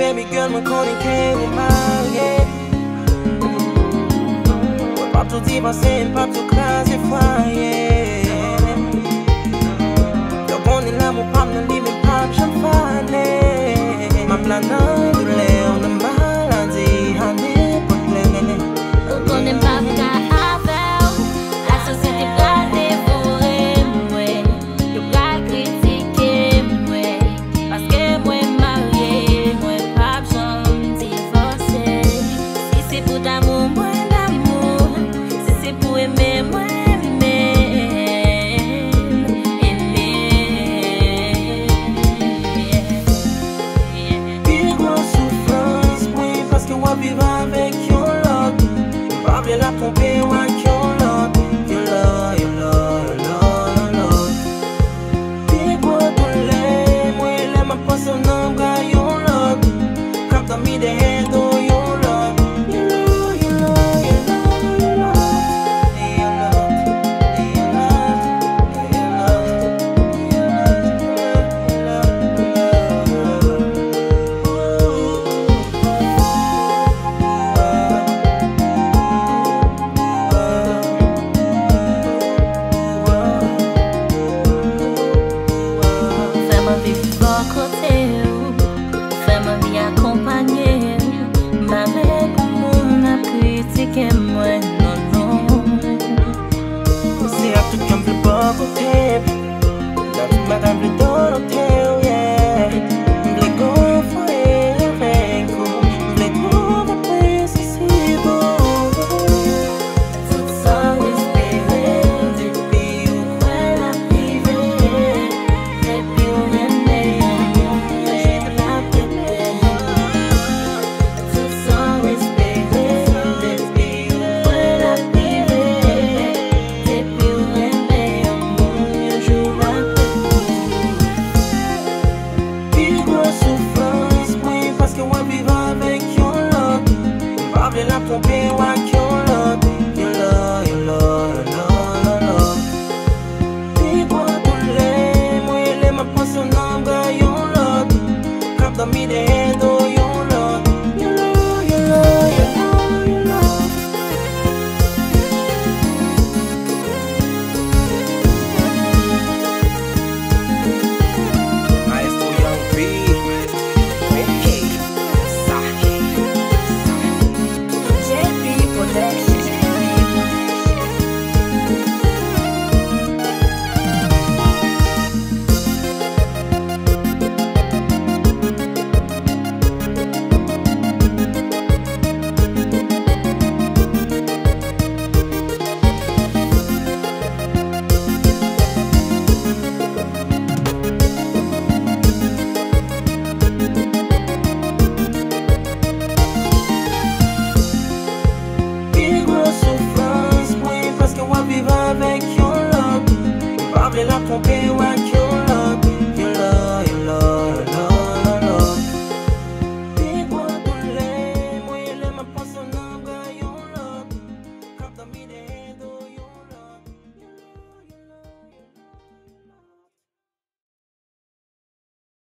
baby girl, mwen konen ke ou marye. Mwen pa tout divanse, mwen pa tout krasi fwaye. Yo konen la mwen pam nan li, mwen pam chan fane. Ma planan doule, on a maladi, ane pot le. Yo konen pa vka avel, la sosyete pral devore mwen. Yo pral kritike mwen, paske mwen marye, mwen pap jom divorce. Si se pou d'amour, mwen d'amour. Si se pou eme, mwen eme. Pi gros soufrans mwen, paske wap vive avek yon lot. Pa vle la trompe wak yon lot. Yon lot, yon lot, yon lot, yon lot. Pi gros doule mwen, le ma pase nan bra yon lot. Kap ta mi de hendo yon lot. Yon lot, yon lot, yon lot, yon lot. Yon lot, yon lot, yon lot, yon Fais-moi vivre à côté, fais-moi m'y accompagner. Ma mère pour mon a critiqué moi, non, non. Se a tout kan vle pa kote, dan tout matin vle donote, yeah. Vle go fwe avek ou, vle trouve apresi si bon. Tout sans espérer, depuis où elle a privé, depuis où elle est je la prépare. Tout sans espérer, depuis où elle a privé, depuis où elle est je la Pi gros soufrans mwen, paske wap vive avek yon lot. Pa vle la trompe wak yon lot. Yon lot, yon lot, yon lot, yon lot. Pi gros doule mwen, le ma pase nan bra yon lot. Kap ta mi de hendo yon lot. Yon lot, yon lot, yon lot, yon lot. Maestro Young B. Hey, Saki. JP Protection. Pi gros soufrans mwen, paske wap vive avek yon lot. Pa vle la trompe